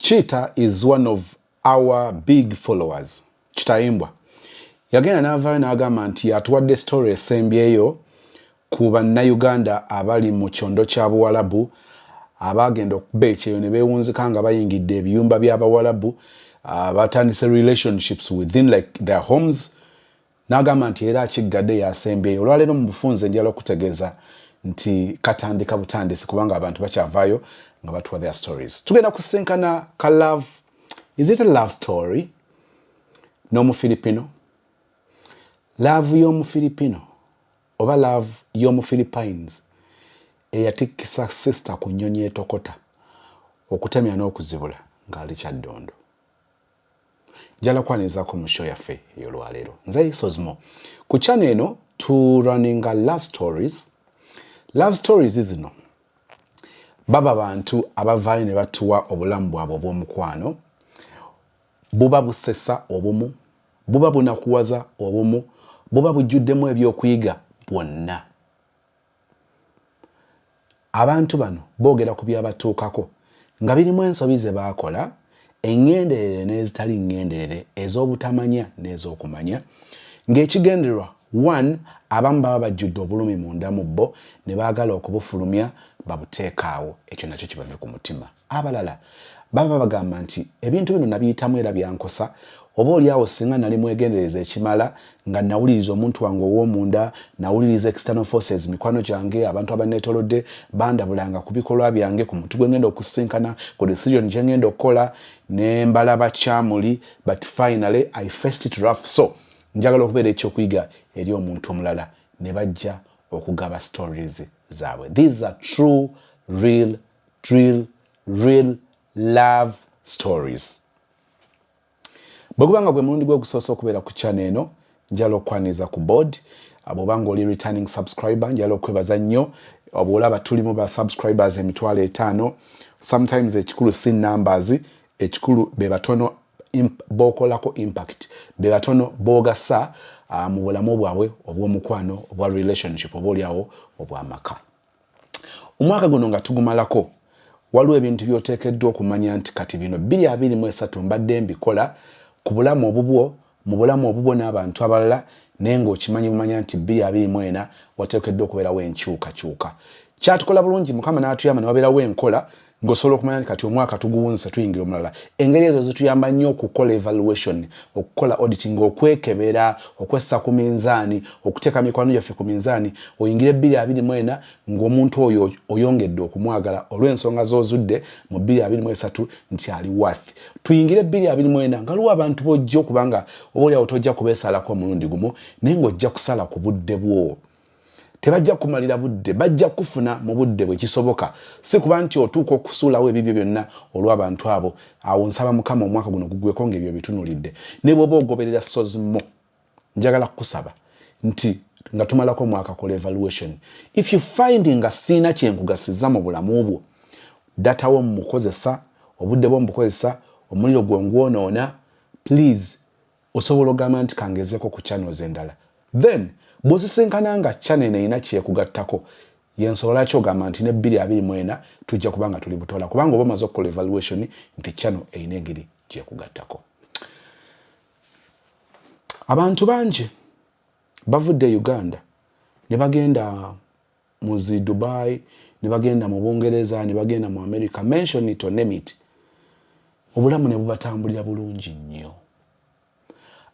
Cheetah is one of our big followers. Chitayimbwa yagenda n'avaayo n'agamba nti atuwadde story esembyeyo ku bannayuganda abali mu kyondo kya Buwalabu abagenda okuba ekyeyo ne beewunzika nga bayingidde ebiyumba by'Abawalabu batandise relationships within like their homes. N'agamba nti era akiggadde yasembyeyo. Olwaleero mu bufunze njala okutegeeza nti katandika butandisi kubanga abantu bakyavaayo nga batuwa their stories. Tugenda kusinkana ka love. Is it a love story? No Filipino. Love y'omu Filipino oba love y'omu Philippines eyatikkisa sister ku nnyonyi etokota okutemya n'okuzibula ng'ali Kyaddondo. Njala kwanizaako mu show yaffe ey'olwaleero. Nze Sozmo. Ku channel eno turunninga love stories. Love stories zino baba bantu abavaayo ne batuwa obulamu bwabwe obw'omukwano, buba busesa obumu, buba bunakuwaza obumu, buba bujjuddemu ebyokuyiga bwonna. Abantu bano boogera ku byabatuukako nga birimu ensobi ze baakola, engenderere n'ezitali ngenderere, ez'obutamanya n'ez'okumanya, ng'ekigendererwa 1 abamu baba bajjudde obulumi munda mu bo ne baagala okubufulumya babuteekaawo, ekyo nakyo kibave ku mutima. Abalala baba bagamba nti ebintu bino nabiyitamu era byankosa, oba oliawo singa nali mwegendereza ekimala nga nawuliriza omuntu wange ow'omunda, nawuliriza external forces, mikwano gyange, abantu abanneetolodde bandabulanga ku bikolwa byange, ku muntu gwe ngenda okusinkana, ku decision gye ngenda okukola, ne mbalaba kyamuli, but finally I faced it rough. So njagala okubeera ekyokuyiga eri omuntu omulala ne bajja okugaba stories zaabwe. These are true, real love stories. Bwekubanga gwe mulundi gw'okusoosa okubeera ku channel eno, njala okwaniza ku board. Bw'obanga oli returning subscriber, njala okwebaza nnyo. Obwolaba tulimu ba subscribers 5,000. Sometimes ekikulu si numbers, ekikulu be batono bokolako impact, be batono bogasa mu bulamu bwabwe obw'omukwano, obwa relationship, oba oliawo obw'amaka. Omwaka guno nga tugumalako, waliwo ebintu by'oteekeddwa okumanya nti kati bino 2023 mbadde mbikola ku bulamu obubwo, mu bulamu obubwo n'abantu abalala, naye ng'okimanyi bumanya nti 2024 wateekeddwa okubeerawo enkyukakyuka. Kyatukola bulungi Mukama n'atuyamba ne wabeerawo enkola ng'osobola okumanya nti kati omwaka tuguwunzise tuyingira omulala. Engeri ezo zituyamba nnyo okukola evaluation, okukola auditing, okwekebera, okwessa ku minzaani, okuteeka mikwano gyaffe ku minzaani, oyingire 2024 ng'omuntu oyo oyongedde okumwagala olw'ensonga z'ozudde mu 2023 nti ali worth. Tuyingire 2024 nga luwa abantu bojja okubanga oba oliawo tojja kubeesalako omulundi gumu, naye ng'ojja kusala ku budde bwo. Tebajja kumalira budde, bajja kufuna mu budde bwe kisoboka. Si kuba nti otuuka okusuulawo ebibyo byonna olw'abantu abo. Awo nsaba Mukama omwaka guno gugweko ng'ebyo bitunulidde. Ne bw'oba ogoberera Sozmo, njagala kukusaba nti nga tumalako omwaka kola evaluation. If you find nga sina kyenkugasiza mu bulamu bwo, data wo mukozesa, obudde bwo mukozesa, omuliro gwo ngwonoona, please osobola ogamba nti kangezeeko ku channels endala. Then bw'osisinkana nga channel erina kyekugattako, yensobola ki ogamba nti ne 2024 tujja kubanga tuli butola, kubanga oba omaze okukola evaluation nti channel erina engeri gyekugattako. Abantu bangi bavudde Uganda ne bagenda mu zi Dubai, ne bagenda mu Bungereza, ne bagenda mu America, mention it or name it. Obulamu ne bubatambulira bulungi nnyo.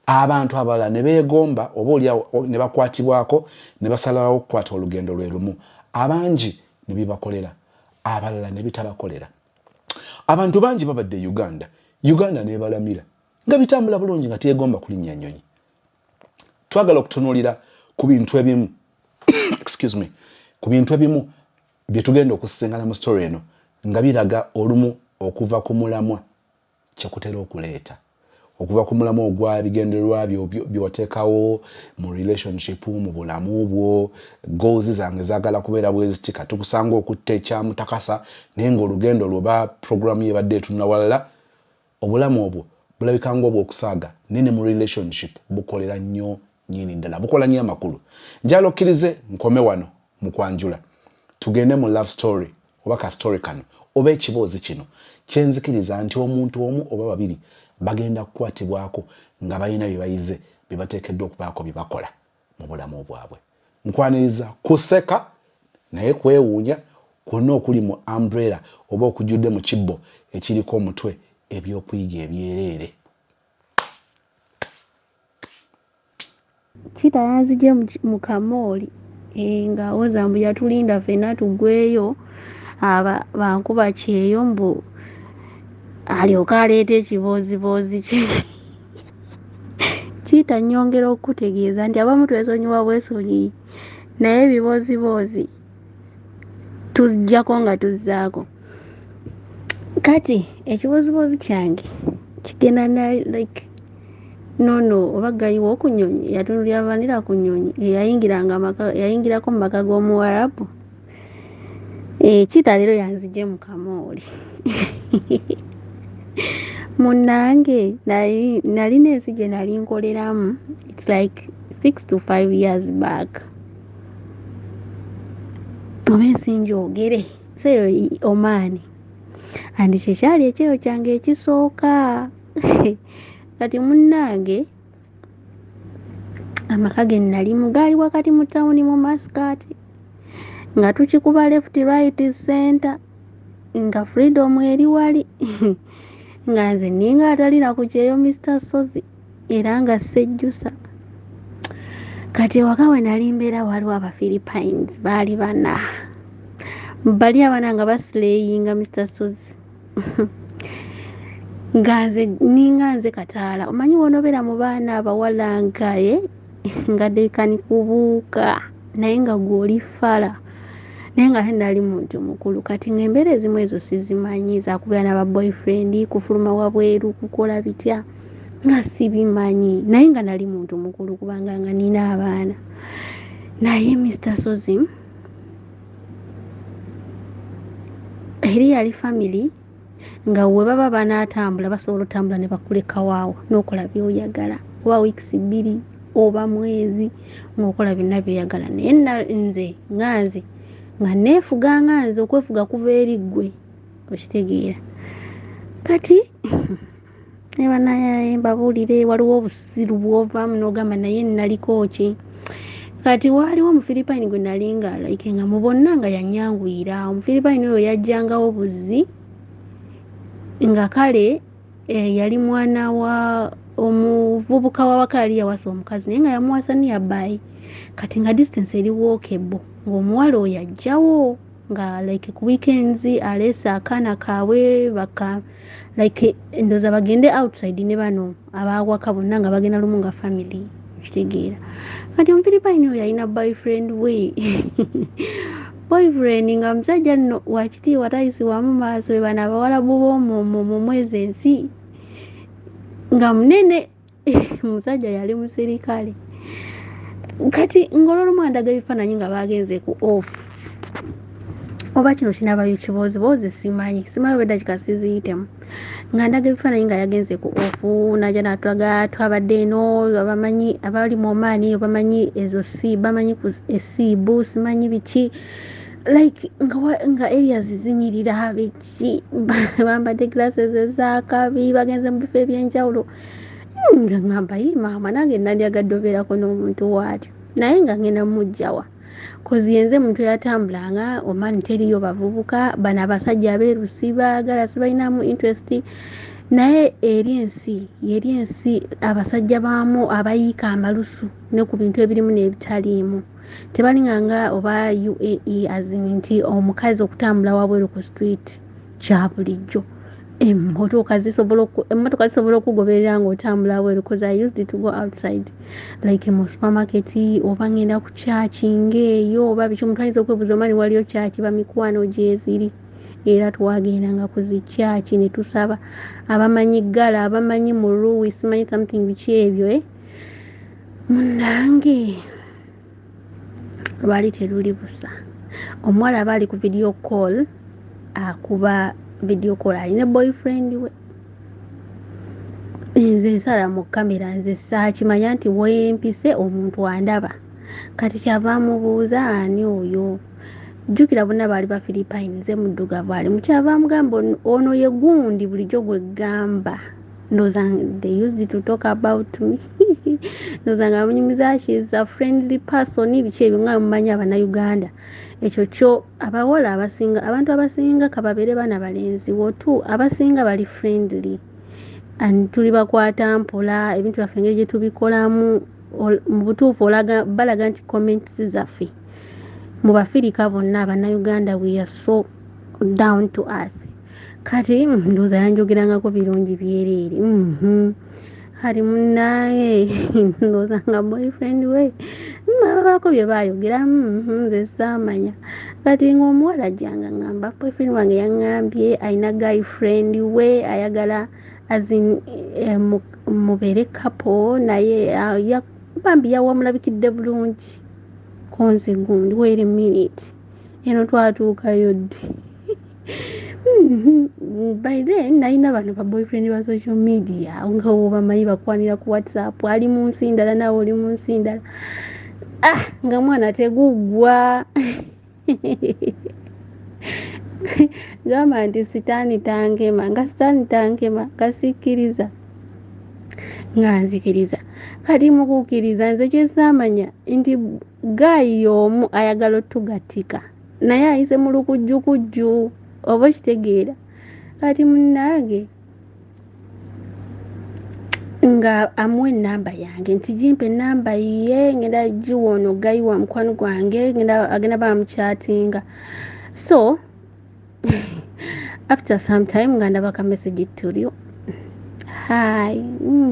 Abantu abalala ne beegomba oba oliawo ne bakwatibwako ne basalawo okukwata olugendo lwe lumu. Abangi ne bibakolera, abalala ne bitabakolera. Abantu bangi babadde Uganda ne balamira nga bitambula bulungi nga teegomba kulinnya nnyonyi. Twagala okutunuulira ku bintu ebimu excuse me, ku bintu ebimu bye tugenda okusisinkana mu story eno nga biraga olumu okuva ku mulamwa kyekutera okuleeta. Okuva ku mulamu ogwa bigendererwa by'oteekawo mu relationship, mu bulamu bwo, goals zange zaagala kubeera bweziti, katukusanga okutta ekyamutakasa naye ng'olugendo lwoba program yebadde etunula walala, obulamu obwo bulabika ng'obwokusaaga nene mu relationship bukolera nnyo nnyini ddala, bukola nnyo amakulu. Njala okkirize nkome wano mu kwanjula tugende mu love story oba ka story kano oba ekiboozi kino kyenzikiriza nti omuntu omu oba babiri bagenda kukwatibwako nga balina bye bayize bye bateekeddwa okubaako bye bakola mu bulamu bwabwe. Nkwaniriza kuseka naye kwewuunya kwonna okuli mu umbrella oba okujjudde mu kibbo ekiriko omutwe ebyokuyiga ebyereere. Kita yanzije mu kamooli nga ozambu yatulinda ffenna tugweyo bankuba kyeyo mbu alyoka aleeta ekiboozibozi kye. Kita nnyongera okutegeeza nti abamu twesonyiwa bwesonyi naye ebiboozibozi tujjako nga tuzzaako. Kati ekiboozibozi kyange kigenda na like nono oba gayiwa okunyonyi yatunulira vanira ku nyonyi yayingirako mu maka g'omuwarabu. Kita leero yanzije mu kamooli. Munnange nalina ensi gye nali nkoleramu it's like 6 to 5 years back. Oba ensi njogere seyo Oman. Andi kyekyali ekyeyo kyange ekisooka. Kati munnange amaka ge nalimu gaali wakati mu tawuni mu Mascati nga tukikuba left right center nga freedom eri wali nga nze ninga atalina ku kyeyo Mr. Sozi era nga sejjusa. Kati waka we nali mbeera waliwo aba Philippines baali bana bali abana nga basilayinga Mr. Sozi. Ninga nze Kataala omanyi wonobeera mu baana abawala nkaye nga dekani kubuuka naye nga gw'oli fala naye nga nali muntu mukulu. Kati ng'embeera ezimu ezo sizimanyi zakubeera n'aba boyfriend kufuluma wabweru kukola bitya nga sibimanyi naye nga nali muntu mukulu kubanga nga nina abaana. Naye Mr. Sozi eri yali family nga we baba banaatambula basobola otambula ne bakuleka waawo n'okola by'oyagala oba weeks 2 oba mwezi ng'okola byonna by'oyagala. Naye nze nga neefuga nga nze okwefuga kuva eri ggwe okitegeera. Kati ne banaye mbabuulire waliwo obusiru bw'ovaamu n'ogamba naye naliko ki. Kati waaliwo Omufiripayini gwe nali nga like nga mu bonna nga yanyanguyira. Omufiripayini oyo yajjangawo buzzi nga kale yali mwana wa omuvubuka wawaka yali yawasa omukazi naye nga yamuwasa niyabbayi. Kati nga distance eri walkable ng'omuwala oyo ajjawo nga like ku weekends aleese akaana kaabwe baka like ndoza bagende outside ne bano abawaka bonna nga bagenda lumu nga family kitegeera. Kati Omufiripayini oyo alina boyfriend we boyfriend nga musajja nno wakitiibwa tayisibwa mu maaso be bano abawalabu b'omu mwezi ensi nga munene. Musajja yali musirikale. Kati ng'olwolumu andaga ebifaananyi nga bagenze ku off oba kino kinabayo kiboozibozi simanyi weda kikasiziyitemu nga ndaga ebifaananyi nga yagenze ku off najja natulaga twabadde eno abamanyi abali mu Oman bamanyi ezo bamanyi ku esiibu simanyi biki like nga areas zinyirira biki bambadde glasses ezakabi bagenze mu bifo ebyenjawulo nga ngamba maama nange nandyagadde obeerako n'omuntu waatyo naye nga ngenda mujjawa kozi yenze muntu yatambulanga Oman teriyo bavubuka bano abasajja abeerusi baagala sibalinamu interest naye eri ensi abasajja baamu abayiika amalusu ne ku bintu ebirimu n'ebitaliimu tebalinganga oba UAE azini nti omukazi okutambula wabweru ku street kya bulijjo. Emmotoka zisobola okugoberera ng'otambula wabweru because I used to go outside like mu supermarket oba ngenda ku church ng'eyo oba biki omuntu ayinza okwebuuza omani waliyo church bamikwano gyeziri era twagendanga ku zi church ne tusaba abamanyi ggala abamanyi mu ruwi simanyi something biki ebyo munnange lwali teruli busa. Omuwala aba ali ku video call akuba video call alina boyfriend we. Nze nsala mu kamera nze saakimanya nti wempise omuntu andaba. Kati kyava mubuuza ani oyo jjukira bonna baali ba Philippines muddugavu ali mukyava mugamba ono ye gundi bulijjo gwe gamba ndowooza they used to talk about me ndowooza nga munyumiza she is a friendly person biki ebyo nga mumanyi Abannayuganda ekyo kyo abawala abasinga abantu abasinga kababeere baana balenzi wotu abasinga bali friendly and tuli bakwata mpola ebintu byaffe engeri gye tubikolamu mu butuufu balaga nti comments zaffe mu Bafirika bonna Abannayuganda we are so down to earth kati ndowooza yanjogerangako birungi byereere kati munnaye ndowooza nga boyfriend we babako bye baayogera nze saamanya kati ng'omuwala jjanga ngamba boyfriend wange yaŋŋambye alina girlfriend we ayagala azin mubeere couple naye bambi yawamulabikidde bulungi konze gundi wait a minute eno twatuukayo ddi by then nalina bano ba boyfriend ba social media nga obamanyi bakwanira ku WhatsApp ali mu nsi ndala nawe oli mu nsi ndala nga mwana teguggwa gamba nti sitaani tankema nga sitaani tankema kasikkiriza nga nzikiriza kati mukukkiriza nze kyesaamanya nti gayi omu ayagala otugatika naye ayise mu lukujjukujju oba kitegeera kati munnange nga amuwa ennamba yange nti jimpa ennamba ye ngenda giwa ono gayi wa mukwano gwange agenda bamukyatinga so after some time nga ndabaka message tulio hi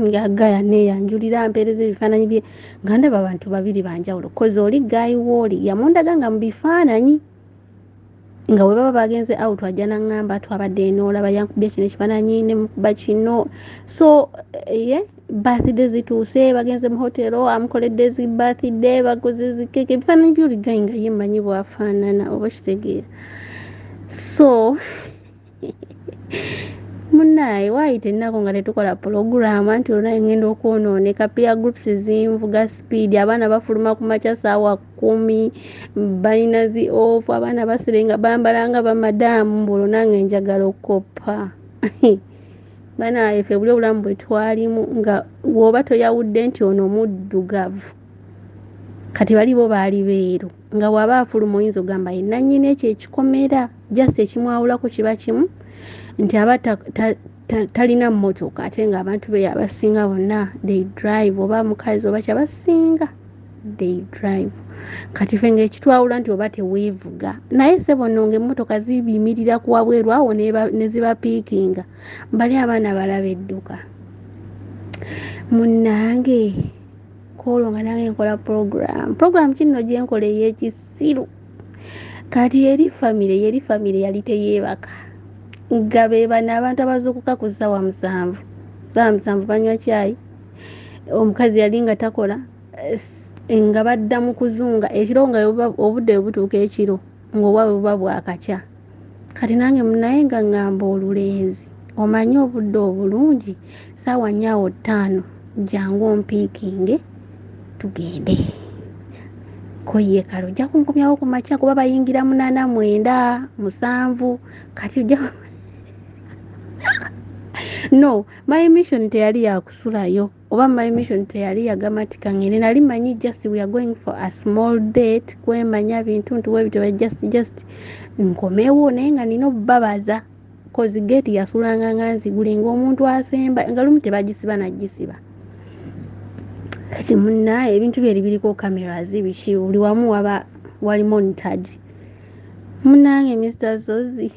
ngagaya neyanjulira mpeereza ebifaananyi bye nga ndaba abantu babiri banjawulo kozi oli gayi wooli yamundaga nga mu bifaananyi nga bwe baba bagenze out ajja naŋŋamba twabadde noolaba yankubye kino ekifaananyi ne mukuba kino so birthday zituuse bagenze mu hotero amukoledde zi birthday bakoze zikeeke ebifaananyi by'oli gayi nga ye mmanyi bwafaanana oba kitegeera so munnaye waayita ennaku nga tetukola program anti olinaye ngenda okwonooneka peer groups zinvuga speed abaana bafuluma ku makya saawa 10 balina zi off abaana basirenga bambala nga bamadaamu mbolo nange njagala okoppa bana efe buli obulamu bwe twalimu nga woba toyawudde nti ono muddugavu kati bali bo baali beeru nga waba afuluma oyinza ogamba ye nannyini ekyo ekikomera just ekimwawulako kiba kimu nti aba talina mmotoka ate nga abantu be abasinga bonna they drive oba mukazi oba kyabasinga they drive kati fe ng'ekitwawula nti oba teweevuga naye sebo nonga emmotoka zibiyimirira ku wabweru awo ne zibapiikinga bali abaana balaba edduka munnange koolo nga nange nkola program kino gye nkola ey'ekisiru kati yeri famire yali teyeebaka nga be bano abantu abazuukuka ku ssaawa 7 banywa caayi omukazi yali nga takola nga badda mu kuzunga ekiro nga obudde butuuka ekiro ng'obwawe buba bwakakya kati nange munaye nga ngamba olulenzi omanyi obudde obulungi ssaawa 4:05 jangu ompiikinge tugende koye kalo ojja kunkomyawo ku makya kuba bayingira 8 9 7 kati ojja no my mission teyali yakusulayo oba my mission teyali yagamatika ngene nali manyi just we are going for a small date kwemanya bintu ntuwe bitwa just nkomewo naye nga nina obbabaza kozi gate yasulanga nganzi gulinga omuntu asemba nga lumu tebagisiba najisiba kati munna ebintu byeri biriko cameras biki buli wamu wali monitored munnange Mr. Zozi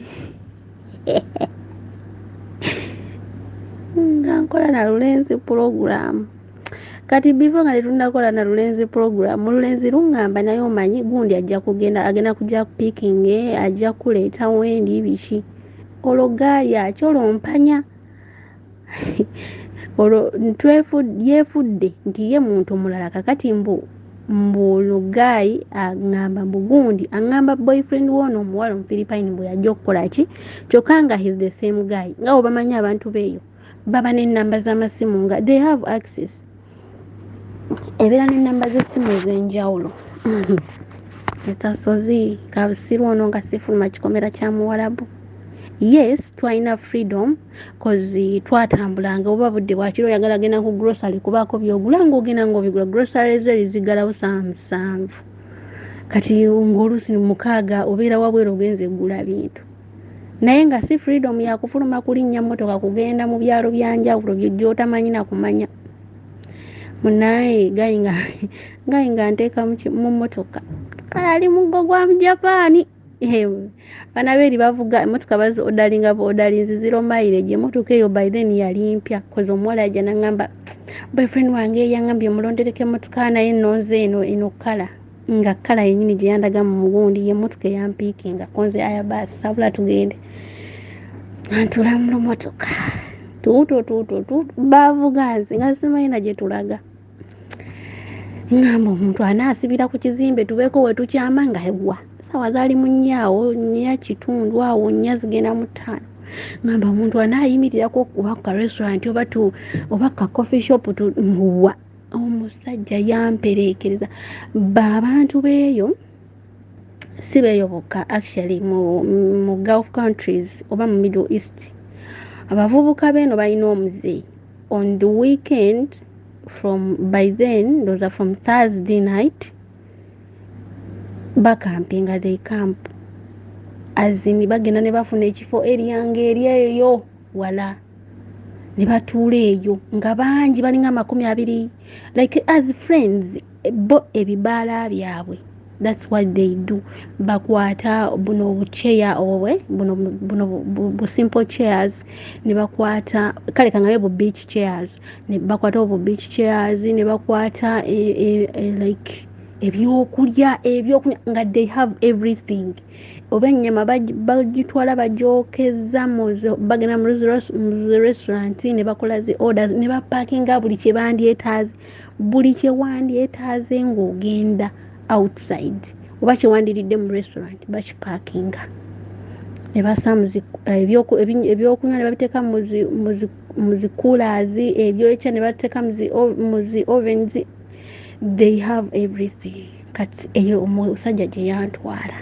nga nkola na lulenzi program kati before nga tetunnakola na lulenzi program lulenzi luŋŋamba naye omanyi gundi agenda kujja picking ajja kuleeta wendi biki olwo gaali akyolompanya olwo yeefudde nti ye muntu mulala kakati mbu gayi aŋŋamba gundi aŋŋamba boyfriend woono omuwala omufiripine bwe yajja okukola ki kyokka nga he's the same guy nga obamanyi abantu beeyo baba n'ennamba z'amasimu nga they have access ebeera n'ennamba z'essimu ez'enjawulo etasozi kabisiru ono nga sifuluma kikomera kya muwarabu. Yes, twalina freedom cause twatambulanga oba budde bwakiro yagala genda ku grocery kubaako byogula ng'ogenda ng'obigula grocery ze zigalawo musanvu. Kati ng'oluusi mukaaga obeera wabweru ogenze gula bintu. Naye nga si freedom ya kufuluma kulinnya mmotoka kugenda mu byalo byanjawulo by'otamanyi na kumanya. Munaye gayinga nteeka mu mmotoka. Kale ali muggo gwa mu Japaani. Bana beeri bavuga emmotoka bazi odalinga bodalinzi 0 mileage emmotoka eyo by then yali mpya kozi omuwala yajja n'angamba boyfriend wange yangambye mulondereko emmotoka naye nonze eno kala nga kala yennyini gye yandaga mu mugundi y'emmotoka eyampiikinga konze aya baasi sabula tugende ntula mu mmotoka tuuto bavuga nze nga simanyi na gye tulaga ngamba omuntu anaasibira ku kizimbe tubeeko we tukyama nga egwa sawa zaali mu nnyaawo nnya kitundu awo nnya zigenda mu 5 ngamba omuntu anaayimirirako okuba ka restaurant oba ka coffee shop tuwa omusajja yampereekereza b'abantu beeyo si beeyo bokka actually mu Gulf countries oba mu Middle East abavubuka beeno balina omuze on the weekend from by then those are from Thursday night bakampinga they camp azini bagenda ne bafuna ekifo eryange eryeyo wala ne batuula eyo nga bangi balinga 20 like as friends bo ebibaala byabwe that's what they do bakwata buno bucheya owe buno simple chairs ne bakwata kale kangabe bu beach chairs ne bakwata obu beach chairs ne bakwata like ebyokulya nga they have everything oba ennyama bagitwala bajokeza bagenda mu restaurant ne bakola zi orders ne bapakinga buli kye bandyetaaze buli kye wandyetaaze ng'ogenda outside oba kye wandiridde mu restaurant bakipakinga ne basa ebyokunywa ne babiteeka mu zi coolers ebyokya ne bateeka mu zi ovens they have everything kati eyo omusajja gye yantwala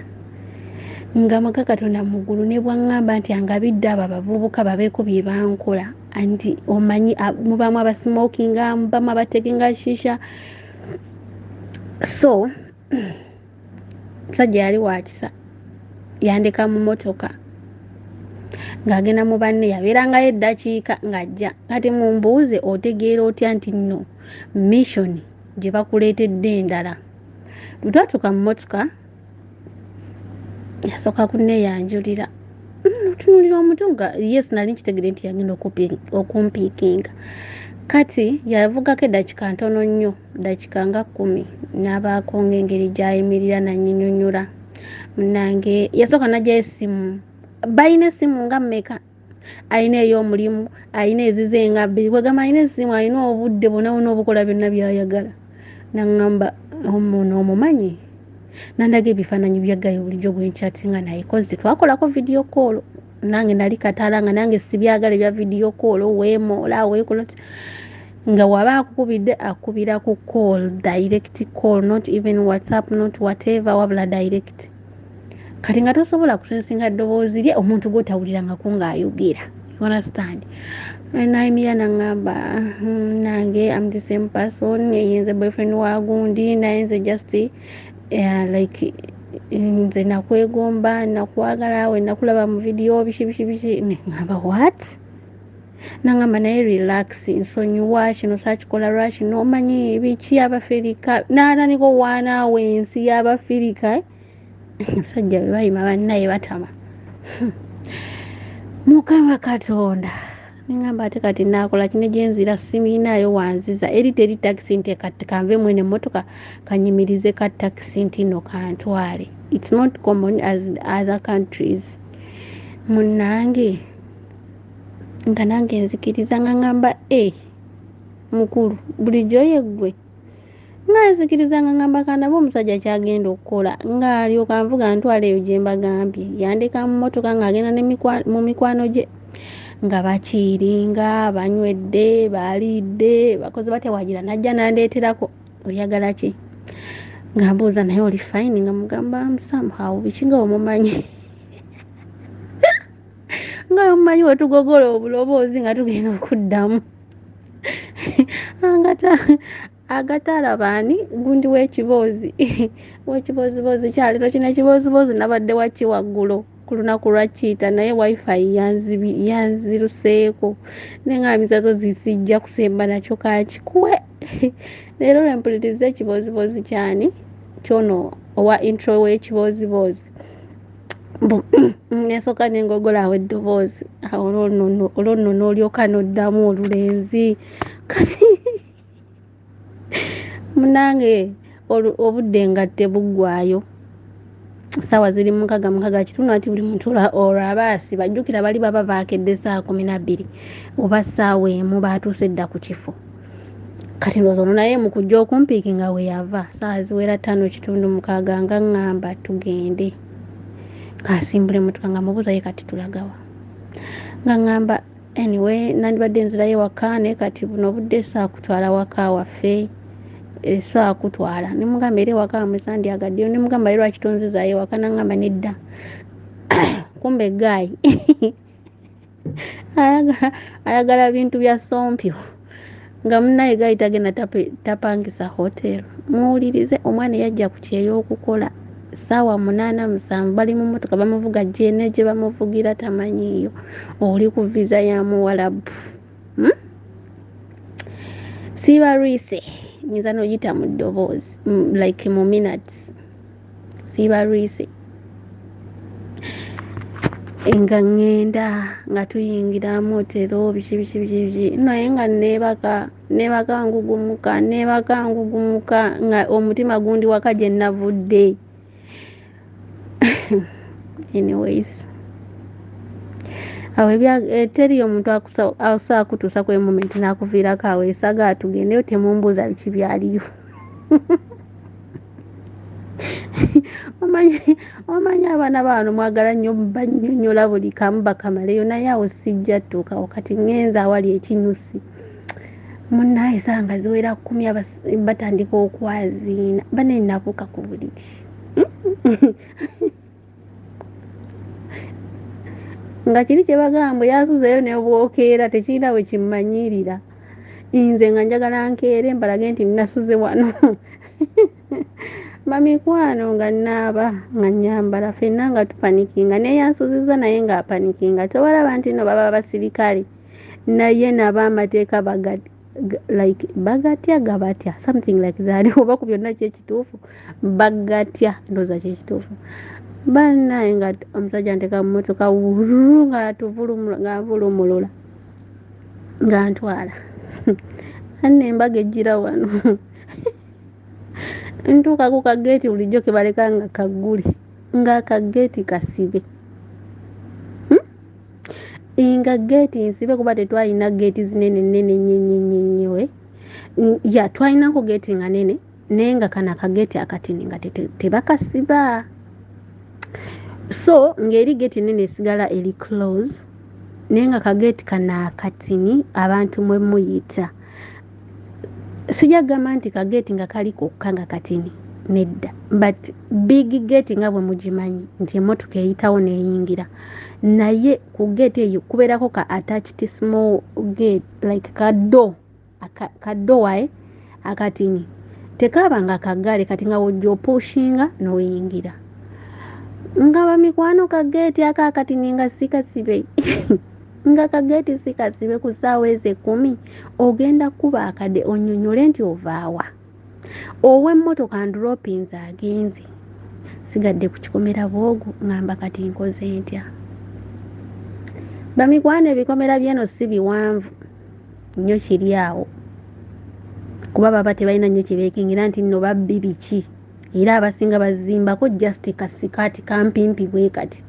nga maka Katonda muggulu ne bwangamba nti angabidde abo abavubuka babeeko bye bankola anti omanyi mubamu abasmokinga mubamu abatekinga shisha so musajja yali wakisa yandeka mu motoka ng'agenda mu banne yabeerangayo eddakiika ng'ajja kati mumbuuze otegeera otya nti nno mission gye bakuleetedde endala tutatuka mu motoka yasooka kunneeyanjulira otunulira omutunga yes nali nkitegere nti yagenda okumpiikinga kati yavugako eddakiika ntono nnyo dakiika nga 10 n'abaako ng'engeri gy'ayimirira nanyinyonnyola munnange yasooka n'ajjayo essimu balina essimu nga mmeka alina ey'omulimu alina ezize nga 2 bwegamba alina essimu alina obudde bwonna obukola byonna by'ayagala naŋŋamba omuno omumanyi nandaga ebifaananyi byaggayo bulijjo bwenkyatinga naye kozi twakolako video call nange nali kataala nga nange sibyagala ebya video call weemoola weekola nga waba akukubidde akubira ku call direct call not even WhatsApp not whatever wabula direct kati nga tosobola kusensinga ddoboozi lye omuntu gw'otawulirangako ng'ayogera you understand nayimirira naŋŋamba nange am the same person yenze boyfriend wa gundi naye nze just like nze nakwegomba nakwagala we nakulaba mu video biki ngamba what naŋŋamba naye relax nsonyiwa kino saakikola lwaki n'omanyi biki abafirika n'atandika owaanaawo ensi y'abafirika musajja bwe bayima bannaye batama Mukama Katonda ningamba ate kati nakola kine gyenzira siminaayo wanziza eri teri taxi nti kati kanve mwene emmotoka kanyimirize ka taxi ntino kantwale it's not common as other countries munnange nga nange nzikiriza nga ngamba mukulu bulijjo yeggwe nga nzikiriza nga ngamba kanabo omusajja kyagenda okukola nga alyoka nvuga ntwala eyo gye mbagambye yandeka mu mmotoka ng'agenda mu mikwano gye nga bakiringa banywedde balidde bakoze batya wagira najja nandeeterako oyagala ki Ngambuuza naye oli fine nga mugamba somehow bikinga omumanyi nga omumanyi wetugogola obuloboozi nga tugenda okuddamu agatalabani gundi w'ekiboozi w'ekiboozibozi kyaliro kino ekiboozibozi nabadde waki waggulo ku lunaku lwa kiita naye wifi yanziruseeko neŋŋambisa zo zisijja kusemba nakyo kakikuwe leero lwempuliriza ekiboozibozi kyani kyono owa intro w'ekiboozibozi nesooka nengogolawo eddoboozi olwo nno olyoka noddamu olulenzi kati munange obudde nga tebuggwayo sawa ziri 6 kitundu ati buli muntu olwaba asiba jjukira bali baba baakedde saa 12 oba ssaawa emu baatuuse dda ku kifo kati lwozono naye mu kujja okumpiiki nga we yava saa ziwera 5:6 nga ŋŋamba tugende kasimbula emmotoka nga mubuuza ye kati tulagawa nga ŋŋamba anyway nandibadde nzirayo waka naye kati buno obudde saa kutwala waka waffe saa kutwala nemugamba era ewaka wamwe sandyagaddeyo nemugamba ye lwaki tonzizaayo waka naŋŋamba nedda kumbe gaayi ayagala bintu bya sompyo nga munnaye gaayi tagenda tapangisa hotero muwulirize omwana yajja ku kyey'okukola saawa 8:7 bali mu mmotoka bamuvuga jene gye bamuvugira tamanyiiyo oli ku visa ya muwalabu siibalwise nyinza n'ogiyita mu ddoboozi like mu minutes siibalwise nga ŋŋenda nga tuyingira motero biki naye nga neebaka ngugumuka nga omutima gundi waka gye navudde anyways awe teri omuntu akusaa kutuusa ku moment n'akuviirako awo esaga atugendeyo temumbuuza biki byaliyo omanyi abaana bano mwagala nnyo bannyonnyola buli kamu bakamaleyo naye awo sijja ttuukawo kati ŋŋenza awali ekinyusi munnaye sanga ziwera 10 batandika okwaziina bane nabuuka ku buliri nga kiri kye bagamba yasuzeyo nebwokeera tekirina bwe kimmanyirira nze nga njagala nkeere mbalage nti nasuze wano bamikwano nga naaba nga nyambala ffenna nga tupanikinga naye yansuziza naye ng'apanikinga tobalaba nti no baba basirikale naye naba amateeka bagatya gabatya something like that oba ku byonna kyekituufu bagatya ndooza kyekituufu bannaye nga omusajja nteeka mu mmotoka wululu nga nvulumulula nga ntwala anne embaga ejjira wano ntuuka ku kageeti bulijjo ke baleka nga kaggule nga akageeti kasibe nga geeti nsibe kuba tetwalina geeti zinene nnene nnyo ya twalinako geeti nga nene naye nga kana akageeti akatini nga tebakasiba so ng'eri geeti nene esigala eri close naye nga kageeti kana akatini abantu mwe muyita sijagamba nti kageeti nga kali kokka nga katini nedda but big gate nga bwe mugimanyi nti emmotoka eyitawo neeyingira naye ku gate eyo kubeerako ka attached small gate like kaddo wae akatini tekaaba nga kagale kati nga wojja opushinga n'oyingira nga bamikwano ka gate aka akatini nga sikasibe nga kageti sikasibe ku ssaawa ezo 10 ogenda kuba akade onnyonnyole nti ovaawa ow'emmotoka ndropinze agenze sigadde ku kikomera bwogu ngamba kati nkoze ntya bamikwano ebikomera byeno si biwanvu nnyo kiri awo kuba baba tebalina nnyo kyebeekingira nti nno babbi biki era abasinga bazimbako just kasikaati kampimpi bwe kati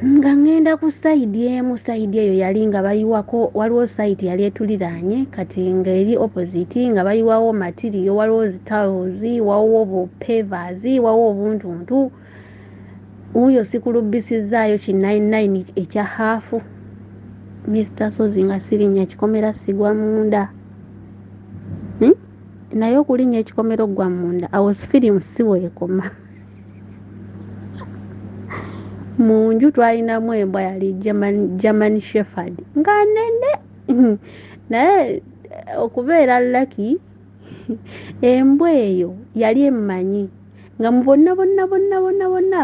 nga ngenda ku sayidi eyo yali nga bayiwako waliwo sayiti yali etuliraanye kati nga eri opposite nga bayiwawo materiyo waliwo zitawozi wawo bupevers wawo obuntuntu uyo sikulubisizaayo ki 99 ekya haafu Mr. Sozi nga sirinya kikomera sigwa munda naye okulinnya ekikomero gwa munda I was feeling si weekoma. Mu nju twalinamu embwa yali German Shepherd nga nene naye okubeera lucky embwa eyo yali emmanyi nga mu bonna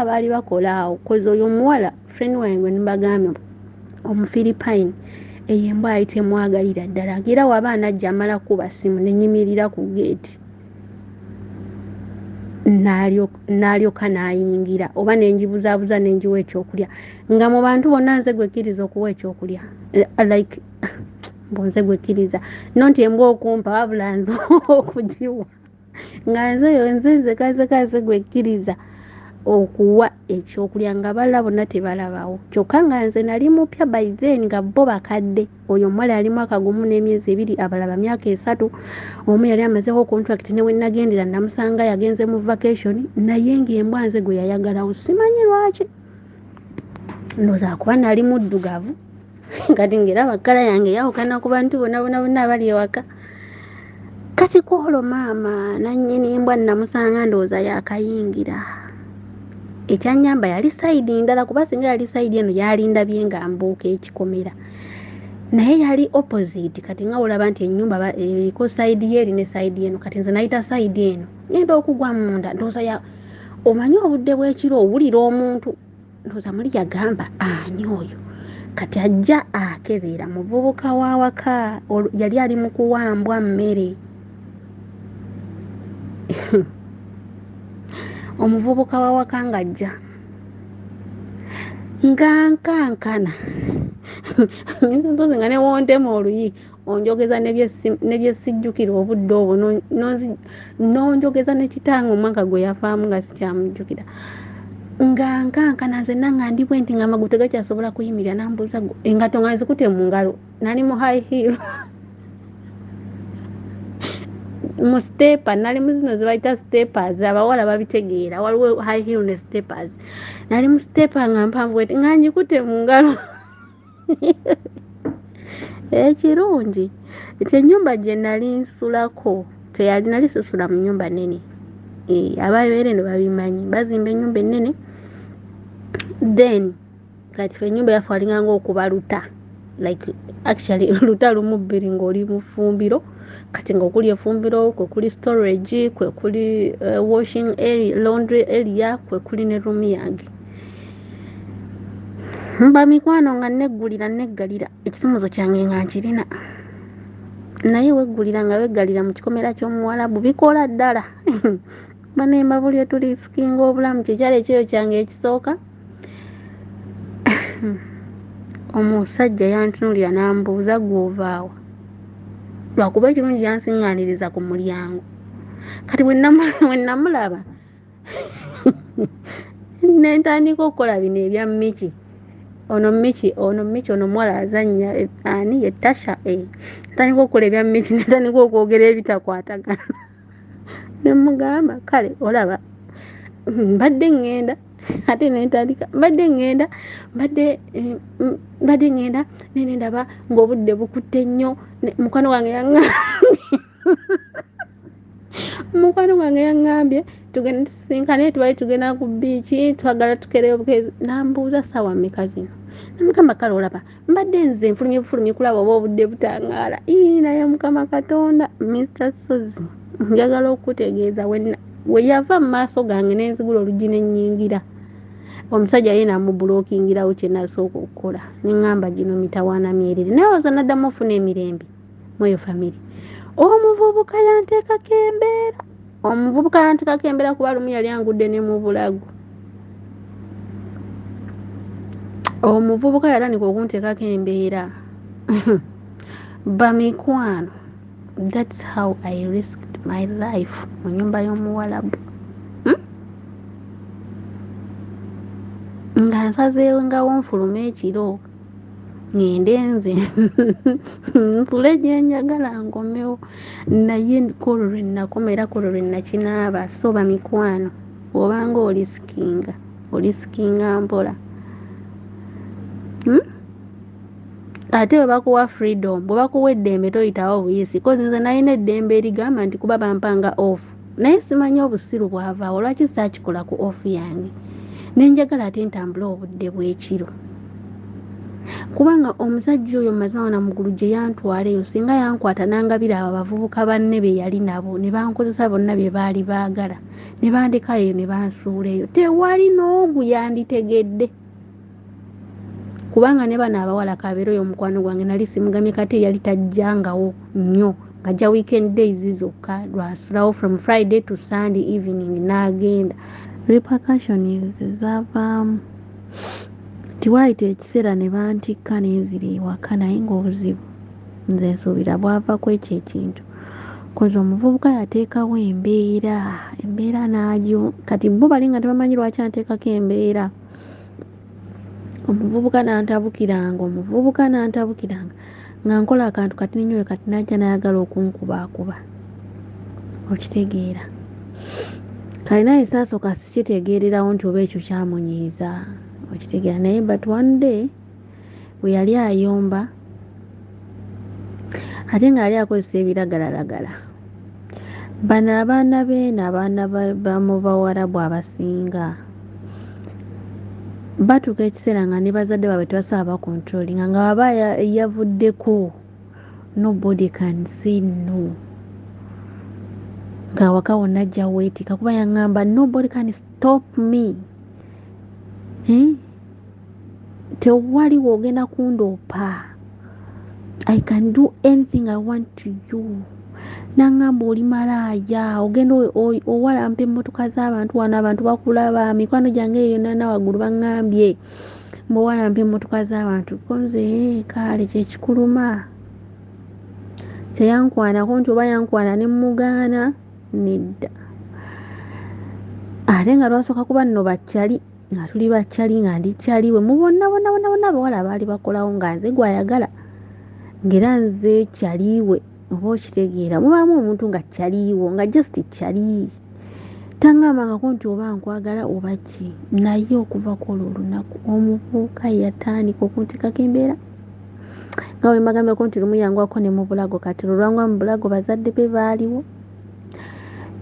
abaali bakola awo kozi oyo omuwala friend wange nibagambye Omufiripine eyo embwa yali temwagalira ddala era waba anajja amala kuba simu nenyimirira ku geeti n'alyoka n'ayingira oba nenjibuzaabuza nenjiwa ekyokulya nga mu bantu bonna nze gwekkiriza okuwa ekyokulya like mbonze gwekkiriza nonti embwa okumpa wabula nze okugiwa nga nze kaze gwekkiriza okuwa ekyokulya nga balala bonna tebalabawo kyokka nga nze nali mupya by then nga bo bakadde oyo omuwala yalimu akagumu n'emyezi 2 abalaba myaka 3 omu yali amazeho contract ne wenagendera namusanga yagenze mu vacation naye ng'embwa nze gwe yayagalawo simanyi lwaki ndowooza kuba nali muddugavu kati ng'eraba kkala yange yawukana ku bantu bonna abali ewaka kati kwolwo maama nannyini embwa namusanga ndowooza yakayingira ekyanyamba yali sayidi ndala kuba singa yali sayidi eno yalindabye nga mbuuka ekikomera naye yali opposite kati nga olaba nti ennyumba eriko sayidi eri ne sayidi eno kati nze nayita sayidi eno ngenda okugwa munda ndowooza omanyi obudde bw'ekiro owulira omuntu ndowooza muli yagamba ani oyo kati ajja akebeera muvubuka wawaka yali ali mu kuwambwa mmere omuvubuka wawaka ng'ajja nga nkankana ntozi nga newontema oluyi onjogeza nebyesijjukira obudde obwo nonjogeza nekitanga omwaka gwe yafaamu nga sikyamujjukira nga nkankana nze nanga ndi bwenti nga amagulu tegakyasobola kuyimirira nambuuza engato nga nzikute mu ngalo nali mu high heel mu stepa nali mu zino zebayita steppers abawala babitegeera waliwo high heel ne steppers nali mu stepa nga mpanvu weti nga njikute mu ngalo ekirungi eti ennyumba gye nali nsulako nali sisula mu nnyumba nene ababeera eno babimanyi bazimba ennyumba ennene then kati fe ennyumba yaffe walinganga okuba luta like actually luta lumu bbiri ng'oli mu ffumbiro kati nga okuli efumbiro kwe kuli storage kwe kuli washing area laundry area kwe kuli ne room yange mba mikwano nga neggalira ekisumuzo kyange nga nkirina naye weggulira nga weggalira mu kikomera ky'omuwalabu bikola ddala banemba buli etuli sikinga obulamu kyekyalo ekyeyo kyange ekisooka omusajja yantunulira nambuuza gw'ovaawa lwakuba ekirungi yansiŋŋaaniriza ku mulyango kati bwe namulaba nentandika okukola bino ebya Miki ono omuwala azannya ani ye Tasha ntandika okukola ebya Miki nentandika okwogera ebitakwatagana nemugamba kale olaba mbadde ŋŋenda ate nentandika mbadde ŋŋenda nene ndaba ng'obudde bukutte nnyo mukwano wange yaŋŋambye tugenda tusinkane tubali tugenda ku biiki twagala tukereyo bukezi nambuuza ssaawa mmeka zino namugamba kale olaba mbadde nze nfulumye kulaba oba obudde butangaala naye Mukama Katonda Mr. Sozi njagala okutegeeza we yava mu maaso gange nenzigula oluggi nennyingira omusajja ye namubulokingirawo kye nasooka okukola neŋŋamba gino mitawaana myerere naye oza naddamu ofuna emirembe mweyo famire omuvubuka yanteekako embeera kuba lumu yali angudde ne mu bulago omuvubuka yatandika okunteekako embeera bamikwano that's how I risked my life mu nyumba y'omuwalabu nga nsazeewo nga wonfuluma ekiro ngende nze nsule gye njagala nkomewo naye kolo lwe nakoma era kolo lwe nakinaaba so bamikwano obanga olisikinga mpola ate bwe bakuwa freedom bwe bakuwa eddembe toyitawo buyisi kozi nze nalina eddembe erigamba nti kuba bampanga off naye simanyi obusiru bwavaawo lwaki saakikola ku off yange nenjagala ate ntambule obudde bw'ekiro kubanga omusajja oyo mazima namugulu gye yantwala eyo singa yankwata nangabira abo abavubuka banne be yali nabo ne bankozesa bonna bye baali baagala ne bandeka eyo ne bansuula eyo tewali n'ogu yanditegedde kubanga ne bano abawala kabeera oyo omukwano gwange nali simugamye kati yali tajjangawo nnyo ng'ajja weekend days zokka lwasulawo from Friday to Sunday evening n'agenda repercussions zaavaamu tiwaayita ekiseera ne bantikka nenzira ewaka naye ng'obuzibu nze nsuubira bwavako ekyo ekintu kozi omuvubuka yateekawo embeera n'agyo kati bo bali nga tebamanyi lwaki anteekako embeera omuvubuka n'antabukiranga nga nkola akantu kati ninyowe kati najja nayagala okunkubaakuba okitegeera kalina esaasoka sikitegeererawo nti oba ekyo kyamunyiiza okitegeera naye but one day bwe yali ayomba ate nga yali akozesa ebiragalalagala bano abaana be n'abaana bamubawarabu abasinga batuuka ekiseera nga ne bazadde baabwe tebasobola bakontrolinga nga waba yavuddeko nobody can say no nga waka wonna ajja weetika kuba yaŋŋamba nobody can stop me tewali woogenda kundoopa I can do anything I want to do naŋŋamba oli malaaya ogenda owalampa emmotoka z'abantu wano abantu bakulaba mikwano gyange eyo yonna waggulu baŋŋambye mbowalampa emmotoka z'abantu konze kaale kyekikuluma teyankwanako nti oba yankwana ne mugaana nedda ate nga lwasooka kuba nno bakyali nga tuli bakyali nga ndi kyali we mubonna bonna abawala baali bakolawo nga nze gwayagala ngera nze kyaliwe oba okitegeera mubaamu omuntu nga kyaliwo nga just kyali taŋŋambangako nti oba nkwagala oba ki naye okuvako olwo olunaku omuvubuka yatandika okuntekako embeera nga bwe mbagambako nti lumu yangwako ne mu bulago kati lulwangwa mu bulago bazadde be baaliwo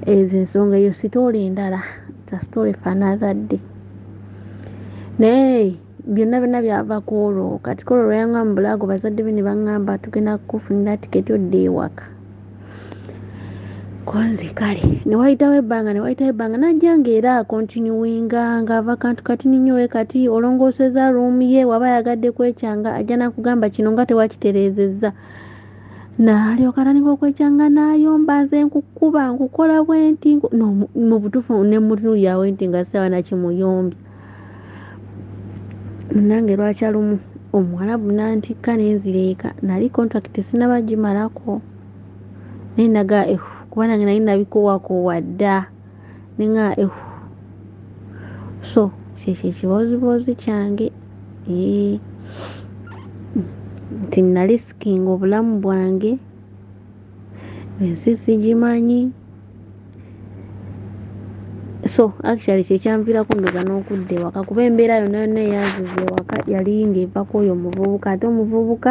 ezo ensonga eyo sitoole endala za story for another day naye byonna byavako olwo kati kolwo lwayangwa mu bulago bazadde be ne baŋŋamba tugenda kukufunira tiketi odde ewaka konze kale ne wayitawo ebbanga najja ngaera akontinuwinga ng'ava kantu kati ninyowe kati olongooseza ruumu ye waba yagadde kwekyanga ajja nakugamba kino nga tewakitereezezza n'alyoka atandika okwekyanga n'ayomba nze nkukuba nkukola bwenti mu butuufu ne mutuulirawo nti nga sawa nakimuyombya nange lwakyalumu omuwalabu nantikka nenzira eka nali contract sinabagimalako naye naga kuba nange nali nabikoowakoowa dda nenga so kyekyo ekiboozibozi kyange nti nalisikinga obulamu bwange ensi sigimanyi so actually kyekyanviirako ndoga n'okudda ewaka kuba embeera yonna eyanziza ewaka yali ng'evako oyo omuvubuka ate omuvubuka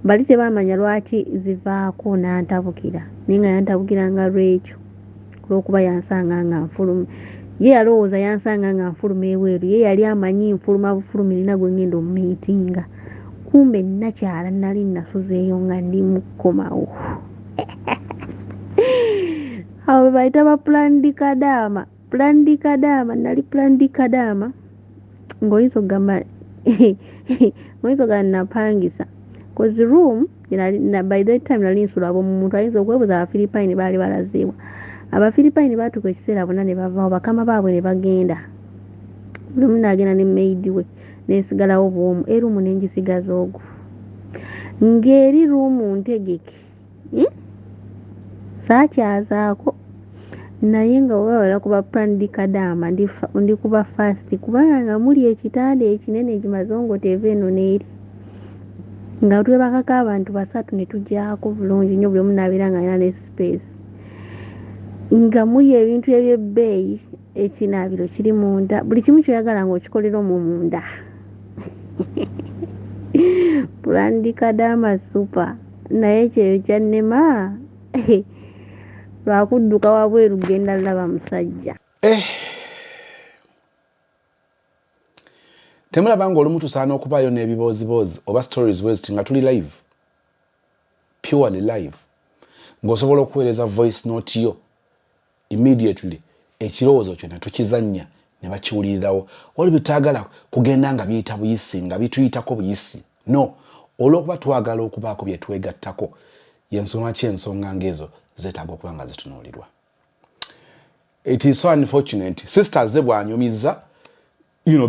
bali tebamanya lwaki zivaako n'antabukira naye nga yantabukiranga lwekyo olw'okuba yansanga nga nfuluma ye yalowooza yansanga nga nfuluma eweeru ye yali amanyi nfuluma bufulumi nina gwe ngenda omumiitinga kumbe nakyala nali nasuzeeyo nga ndi mukomawo awo bayita ba plandikadaama nali plandikadaama ng'oyinza okugamba napangisa kozi room by that time nali nsula ab'omuntu ayinza okwebuuza abafiripayini baali balazeewa abafiripayini baatuuka ekiseera bonna ne bavaawo bakama baabwe ne bagenda buli omu naagenda ne maidi we nensigalawo bwomu eruumu nenjisigaza ogwo ng'eri ruumu ntegeke saakyazaako naye nga wewala kuba plandikadaama ndi kuba fast kubanga nga muli ekitanda ekinene ekimazongote eva eno n'eri nga twebakako abantu basatu ne tujjako bulungi nnyo buli omu n'abeera nga alina ne space nga muli ebintu ebyebbeeyi ekinaabiro kiri munda buli kimu kyoyagala ng'okikolera omwo munda kulandika dama super naye kyeyo kyannema lwakudduka wabweru genda laba musajja. Temulaba ng'olumu tusaana okubaayo n'ebiboozibozi oba stories west nga tuli live, purely live, ng'osobola okuweereza voice note yo immediately ekirowoozo kyonna tukizannya ne bakiwulirirawo. Oli bitaagala kugenda nga biyita buyisi nga bituyitako buyisi, no, olw'okuba twagala okubaako bye twegattako y'ensonga ki ensonga ng'ezo zeetaaga okuba nga zitunuulirwa. It is so unfortunate sisters ze bw'anyumiza bino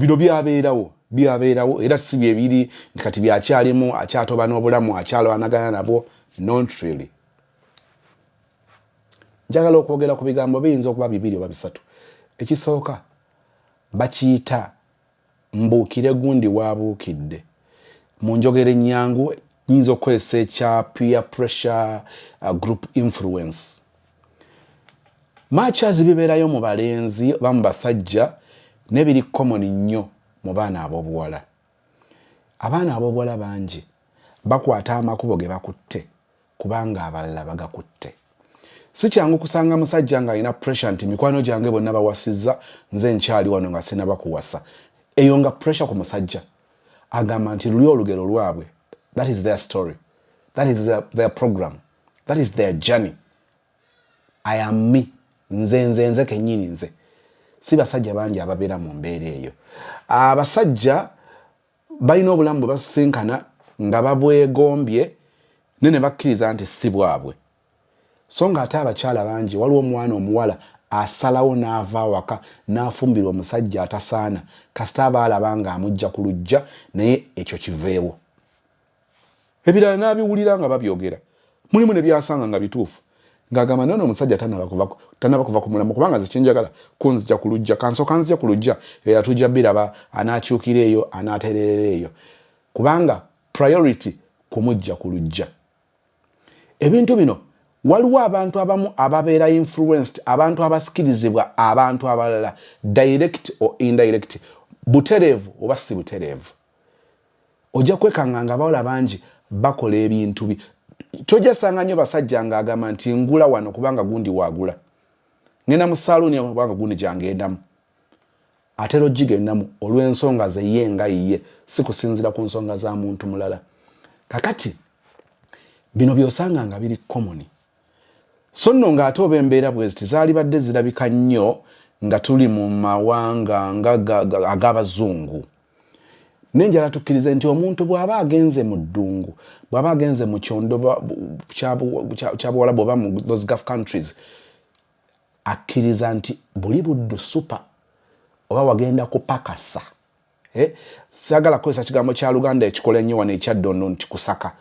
byabeerawo era si bye biri nti kati byakyalimu akyatoba n'obulamu akyalwanagana nabwo, not really. Njagala okwogera ku bigambo biyinza okuba bibiri oba bisatu. Ekisooka bakiyita mbuukire gundi waabuukidde. Mu njogera ennyangu nyinza okukozesa ekya peer pressure, group influence. Matches bibeerayo mu balenzi oba mu basajja nebiri common nnyo mu baana ab'obuwala. Abaana ab'obuwala bangi bakwata amakubo ge bakutte kubanga abalala bagakutte. Si kyangu kusanga musajja ng'alina pressure nti mikwano gyange bonna bawasizza nze nkyali wano nga sinaba kuwasa. Eyo nga pressure ku musajja. Agamba nti luli olugero lwabwe. That is their story. That is their program. That is their journey. I am me. Nze kennyini nze. Si basajja bangi ababeera mu mbeera eyo. Abasajja balina obulamu bwe basisinkana nga babwegombye ne bakkiriza nti si bwabwe. So nga ate abakyala bangi waliwo omwana omuwala asalawo n'ava awaka n'afumbirwa omusajja atasaana kasita aba alaba nga amujja ku lujja naye ekyo kiveewo. Ebirala n'abiwulira nga babyogera. Mulimu ne byasanga nga bituufu. Ng'agamba nno omusajja tannaba kuva ku mulamu kubanga nze kyenjagala kunzija ku lujja kansooka nzija ku lujja era tujja biraba anaakyukira eyo anaatererera eyo kubanga priority kumujja ku lujja. Ebintu bino waliwo abantu abamu ababeera influenced, abantu abasikirizibwa abantu abalala direct or indirect, butereevu oba si butereevu. Ojja kwekanga nga abawala bangi bakola ebintu tojasanga nnyo basajja ng'agamba nti ngula wano kubanga gundi waagula. Ngenda mu saaluuni kubanga gundi gyangendamu. Ate logigendamu olw'ensonga ze ye nga yiye si kusinzira ku nsonga za muntu mulala. Kakati bino byosanga nga biri common. So nno ng'ate oba embeera bweziti zaali badde zirabika nnyo nga tuli mu mawanga ag'abazungu. Nenjala tukkirize nti omuntu bw'aba agenze mu ddungu, bw'aba agenze mu kyondo ky'abuwala bw'oba mu those Gulf countries, akkiriza nti buli buddu super oba wagenda kupakasa. Sagala kwesa kigambo kya Luganda ekikola ennyo wano ekyaddondo nti kusaka.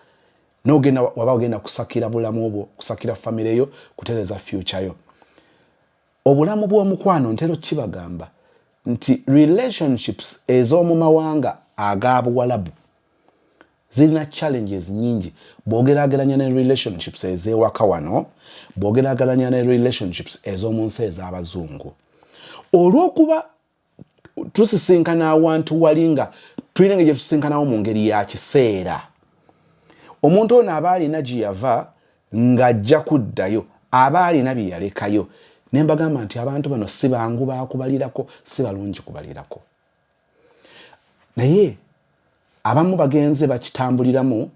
Waba ogenda kusakira bulamu obwo, kusakira famire yo, kutereza future yo. Obulamu bw'omukwano ntero kibagamba nti relationships ez'omu mawanga ag'abuwalabu zirina challenges nyingi bw'ogerageranya ne relationships ez'ewaka wano, bw'ogerageranya ne relationships ez'omu nsi ez'abazungu. Olw'okuba tusisinkana awantu wali nga tulina engeri gye tusisinkanawo mu ngeri ya kiseera. Omuntu ono aba alina gye yava ng'ajja kuddayo, aba alina bye yalekayo. Ne mbagamba nti abantu bano si bangu baakubalirako, si balungi kubalirako. Naye abamu bagenze bakitambuliramu,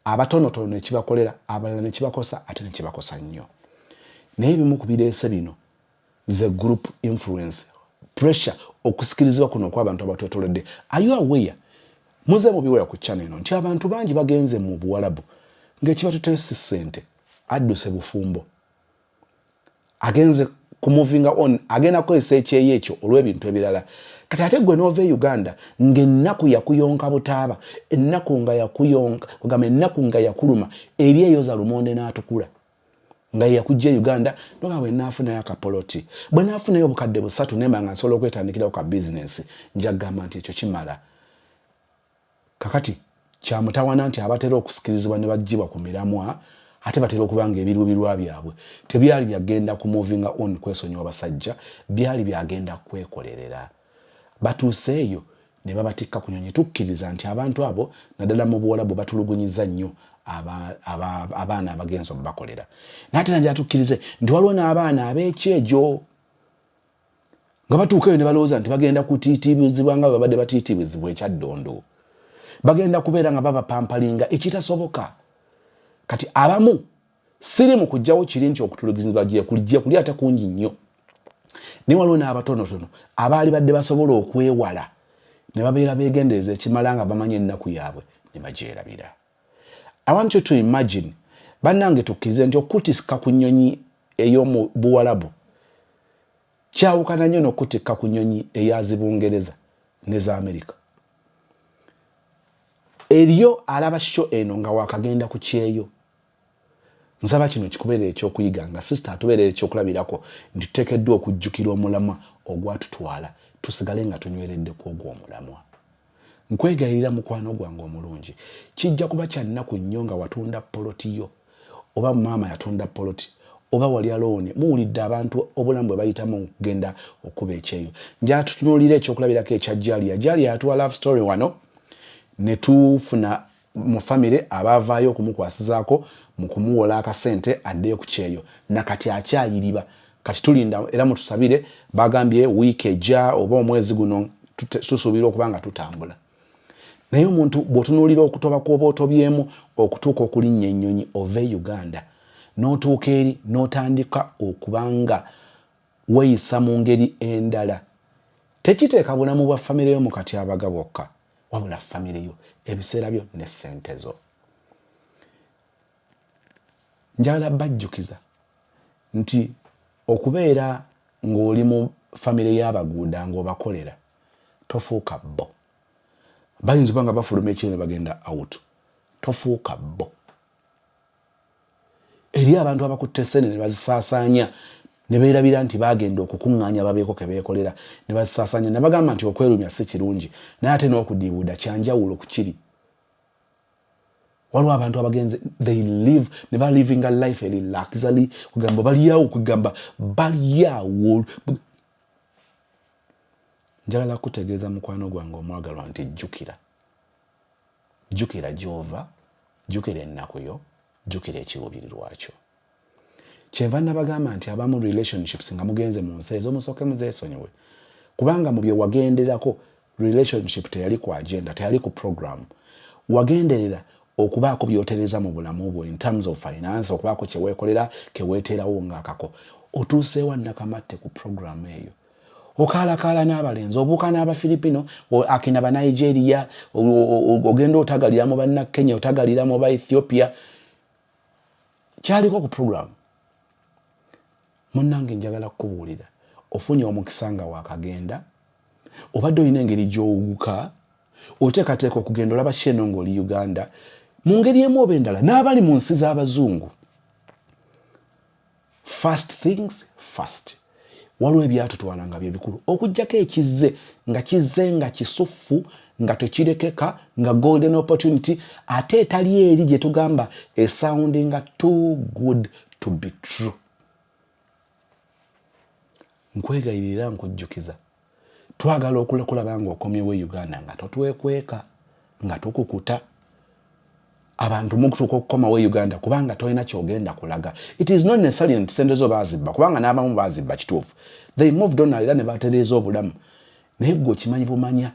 abatonotono ne kibakolera, abalala ne kibakosa ate ne kibakosa nnyo. Naye ebimu ku bireese bino ze group influence, pressure, okusikirizibwa kuno kw'abantu abatwetoolodde. Are you aware? Muze mubiwera ku channel eno nti abantu bangi bagenze mu buwalabu ng'ekibatutte si ssente, adduse bufumbo. Agenze ku moving on, agenda kukozesa ekyeyo ekyo olw'ebintu ebirala. Kati ate gwe n'ova e Uganda ng'ennaku yakuyonka butaaba, ennaku nga yakuyonka, kugamba ennaku nga yakuluma, eri eyoza lumonde n'atukula. Nga yakujja e Uganda, noga bwe naafunayo akapoloti. Bwe naafunayo obukadde busatu nemba nga nsobola okwetandikirawo ka bizinesi, njagamba nti ekyo kimala. Kakati kyamutawana nti abatera okusikirizibwa ne baggyibwa ku miramwa, ate batera okubanga ebiruubirwa byabwe tebyali byagenda ku moving on kwesonyiwa basajja, byali byagenda kwekolerera. Batuuse eyo ne babatikka ku nnyonyi. Tukkiriza nti abantu abo naddala mu Buwarabu batulugunyiza nnyo abaana abagenzi okubakolera. Naate najja tukkirize nti waliwo n'abaana ab'ekyejo nga batuuka eyo ne balowooza nti bagenda kutiitibizibwa nga babadde batiitibizibwa ekyaddondo. Bagenda kubeera nga babapampalinga ekitasoboka. Kati abamu siri mu kujjawo kiri nti okutulugunyizibwa kuli ate kungi nnyo. Naye waliwo n'abatonotono abaali badde basobola okwewala ne babeera beegendereza ekimala nga bamanyi ennaku yaabwe ne bagyerabira. I want you to imagine, bannange tukkirize nti okutisika ku nnyonyi ey'omu Buwarabu kyawukana nnyo n'okutikka ku nnyonyi eyazi Bungereza ne za Amerika. Eriyo alaba show eno nga wakagenda ku kyeyo. Nsaba kino kikubeerera ekyokuyiga nga sister atubeerera ekyokulabirako nti tuteekeddwa okujjukira omulamwa ogwatutwala tusigale nga tunyweredde ku ogwo omulamwa. Nkwegayirira mukwano gwange omulungi, kijja kuba kya nnaku nnyo nga watunda poloti yo oba maama yatunda poloti oba wali alooni muwulidde abantu obulamu bwe bayitamu okugenda okuba ekyeyo. Njala tutunuulira ekyokulabirako ekya Jalia. Jalia yatuwa love story wano ne tufuna mu famire abaavaayo okumukwasizaako mu kumuwola akasente addeyo ku kyeyo. Nakati akyayiriba. Kati tulinda era mutusabire, bagambye wiiki ejja oba omwezi guno tusuubira okuba nga tutambula. Naye omuntu bw'otunuulira okutoba kw'oba otobyemu okutuuka okulinnya ennyonyi ove Uganda n'otuuka eri n'otandika okubanga weeyisa mu ngeri endala, tekiteeka bulamu bwa famire yo mu katyabaga bwokka, wabula famire yo ebiseera byo ne ssente zo. Njagala bajjukiza nti okubeera ng'oli mu famire y'abaguuda ng'obakolera tofuuka bo. Bayinza okuba nga bafuluma ekiro ne bagenda out. Tofuuka bo. Eri abantu abakutte ssente ne bazisaasaanya ne beerabira nti bagenda okukuŋŋaanya babeeko ke beekolera ne bazisaasaanya ne bagamba nti okwerumya si kirungi naye ate n'okudiibuuda kyanjawulo ku kiri. Waliwo abantu abagenze they live never living a life eri luxury kugamba baliyawo kugamba baliyawo. Njagala kutegeeza mukwano gwange omwagalwa nti jjukira gy'ova, jjukira ennaku yo, jjukira ekiruubirirwa kyo. Kyenva nabagamba nti abamu relationships nga mugenze mu nsi ezo musooke muzeesonyiwe, kubanga mu bye wagenderako relationship teyali ku agenda, teyali ku program. Wagenderera okubaako byotereza mu bulamu bwo in terms of finance, okubaako kye weekolera ke weeteerawo ng'akako. Otuuseewa nakamatte ku program eyo. Okaalakaala n'abalenzi, obuuka n'Abafilipino, akina ba Nigeria, ogenda otagalira mu banna Kenya, otagalira mu ba Ethiopia. Kyaliko ku program. Munnange njagala kukubuulira, ofunye omukisa nga waakagenda, obadde olina engeri gy'owuguka, oteekateeka okugenda olaba kyeno ng'oli Uganda, mu ngeri emu oba endala n'abali mu nsi z'Abazungu. First things first. Waliwo ebyatutwala nga bye bikulu. Okuggyako ekizze nga kisuffu, nga tekirekeka, nga golden opportunity, ate etali eri gye tugamba a sounding too good to be true. Nkwegayirira nkujjukiza. Twagala okulaba nga okomyewo Uganda nga totwekweka, nga tukukuta. Abantu mukutuuka okukomawo Uganda kubanga tolina kyogenda kulaga. It is not necessarily nti ssente zo baazibba, kubanga n'abamu baazibba kituufu. They moved on era ne batereeza obulamu. Naye gwe okimanyi bumanya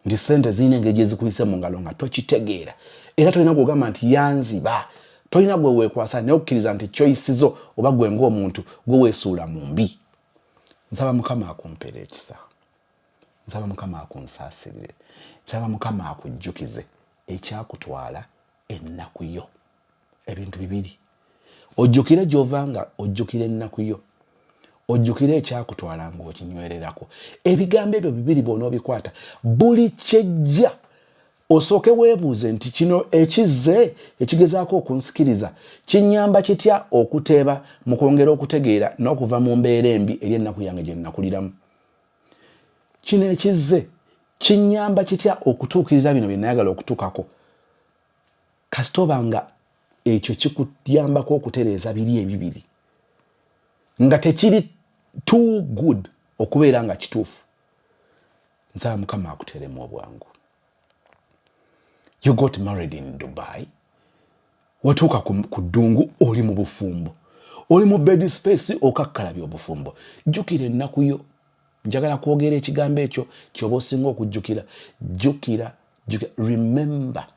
nti ssente zirina engeri gye zikuyise mu ngalo nga tokitegeera. Era tolina gwogamba nti yanziba. Tolina gwe weekwasa naye okkiriza nti choice zo oba gwe ng'omuntu gwe weesuula mu mbi. Nsaba Mukama akumpeera ekisa. Nsaba Mukama akunsaasirire. Nsaba Mukama akujjukize ekyakutwala ennaku yo. Ebintu bibiri. Ojjukire gy'ovanga, ojjukire ennaku yo. Ojjukire ekyakutwala ng'okinywererako. Ebigambo ebyo bibiri bw'onoobikwata, buli kyejja osooke weebuuze nti kino ekizze ekigezaako okunsikiriza kinnyamba kitya okuteeba mu kwongera okutegeera n'okuva mu mbeera embi eri ennaku yange gye nnakuliramu. Kino ekizze kinnyamba kitya okutuukiriza bino bye nayagala okutuukako. Kasita oba nga ekyo kikuyambako okutereeza biri ebibiri nga tekiri too good okubeera nga kituufu. Nza mukama akuteremu obwangu. You got married in Dubai. Watuuka ku ddungu oli mu bufumbo. Oli mu bed space okakkalabya obufumbo. Jjukira ennaku yo. Njagala kwogera ekigambo ekyo ky'oba osinga okujjukira. Jjukira. Remember.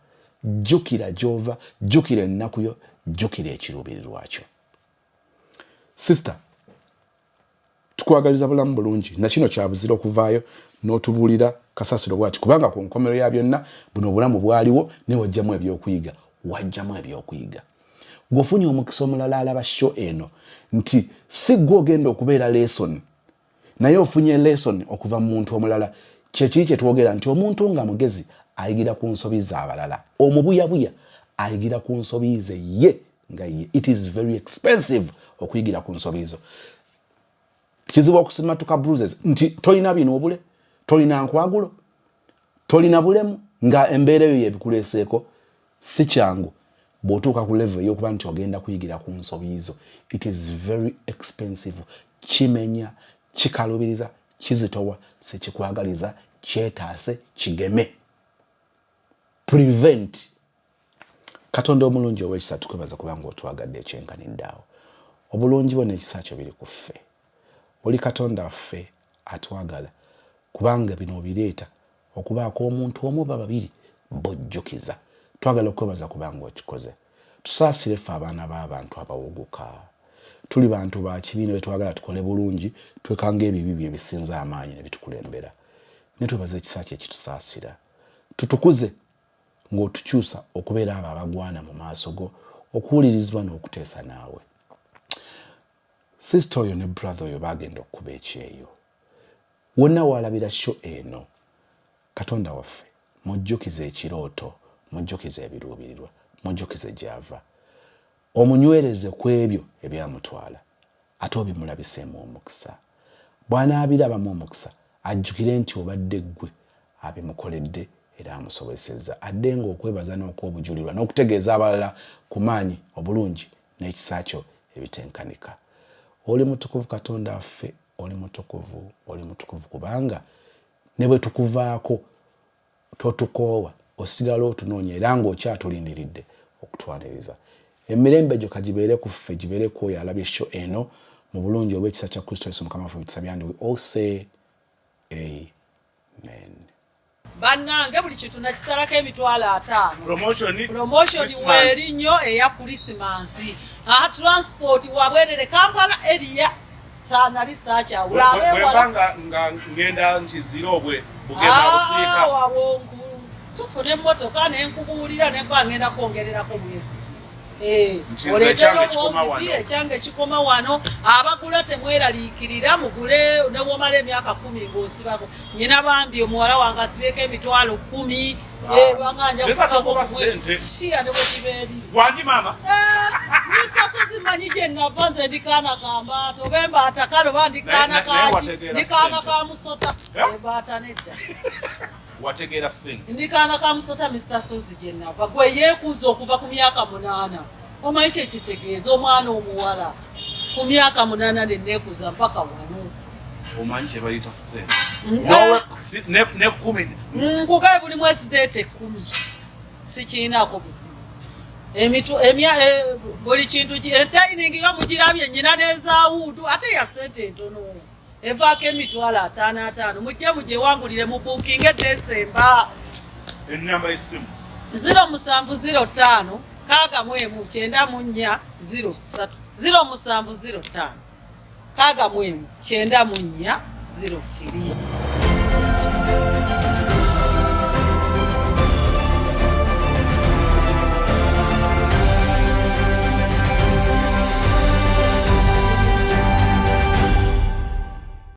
Jjukira gy'ova. Jjukira ennaku yo. Jjukira ekiruubirirwa kyo. Sister, tukwagaliza bulamu bulungi. Na kino kyabuzira okuvaayo n'otubuulira kasasiro bwati. Kubanga ku nkomerero ya byonna buno obulamu bwaliwo ne wajjamu ebyokuyiga. Wajjamu ebyokuyiga. Gwofunye omukisa omulala alaba show eno nti si gwe ogenda okubeera lesson. Naye ofunye lesson okuva mu muntu omulala. Kyekiri kye twogera nti omuntu nga mugezi ayigira ku nsobi z'abalala. Omubuyabuya ayigira ku nsobi ze ye nga ye. It is very expensive okuyigira ku nsobi zo. Kizibu okusimatuka bruises nti tolina bino obule, tolina nkwagulo, tolina bulemu nga embeera yo yebikuleeseeko. Si kyangu bw'otuuka ku level y'okuba nti ogenda kuyigira ku nsobi zo. It is very expensive. Kimenya, kikalubiriza, kizitowa, sekikwagaliza, kyetaase, kigeme. Prevent. Katonda omulungi ow'ekisa tukwebaza kubanga otwagadde ekyenkaniddeawo. Obulungi bwo n'ekisa kyo biri ku ffe. Oli Katonda ffe atwagala kubanga bino obireeta okubaako omuntu omu oba babiri bojjukiza. Twagala okwebaza kubanga okikoze. Tusaasire ffe abaana b'abantu abawuguka. Tuli bantu ba kibiina betwagala tukole bulungi, twekanga ebibi bye bisinza amaanyi ne bitukulembera. Ne twebaza ekisa kye ekitusaasira. Tutukuze ng'otukyusa okubeera abo abagwana mu maaso go, okuwulirizibwa n'okuteesa naawe. Sister oyo ne brother oyo bagenda okukuba ekyeyo. Wonna walabira show eno. Katonda waffe mujjukize ekirooto, mujjukize ebiruubirirwa, mujjukize gy'ava. Omunywereze ku ebyo ebyamutwala. Ate obimulabiseemu omukisa. Bw'anaabirabamu omukisa ajjukire nti obadde ggwe abimukoledde era amusobozesezza. Adde ng'okwebaza n'okwobujulirwa n'okutegeeza abalala ku maanyi, obulungi n'ekisa kyo ebitenkanika. Oli mutukuvu Katonda waffe, oli mutukuvu kubanga ne bwe tukuvaako totukoowa, osigala otunoonya era ng'okyatulindiridde okutwaniriza. Emirembe gyo kagibeere ku ffe, gibeere ku oyo alabye show eno mu bulungi obw'ekisa kya Kristo Yesu Mukama waffe ebitiisa byandi. We all say amen. Bannange buli kitu nakisalako emitwalo 5. Promotion weeri nnyo eya Christmas. Transport wabwerere Kampala area sana lisacha ulawe wala nga ngenda nti zero bwe bugenda busika wabonku tufune motoka n'enkubulira ne kwangenda kongererako mwesiti Change kikoma wano abagula temweraliikirira mugule ne womala emyaka 10 ng'osibako nyina bambi omuwala wange asibeko emitwalo 10 banganja kusako sente shia ne bwebiri wangi mama nisasozi manyije navanze ndikana kamba tobemba atakalo bandikana kaji ndikana ka musota ebata nedda wategera sente ndikana ka musota Mr. Sozi jenava gwe yekuza okuva ku myaka 8 omanyi kye kitegeeza omwana omuwala ku myaka 8 nekuza mpaka wano omanyi kye bayita sente wawe ne 10 nkugaye buli mwezi dete 10 sikiinaako buzibu buli kintu entainingi nga mugirabye nyina nezaawuudu ate ya sente entono evaako emitwalo 5 mujje mugye mu booking December. Ennamba y'essimu 0705 614 03 0705 614 03.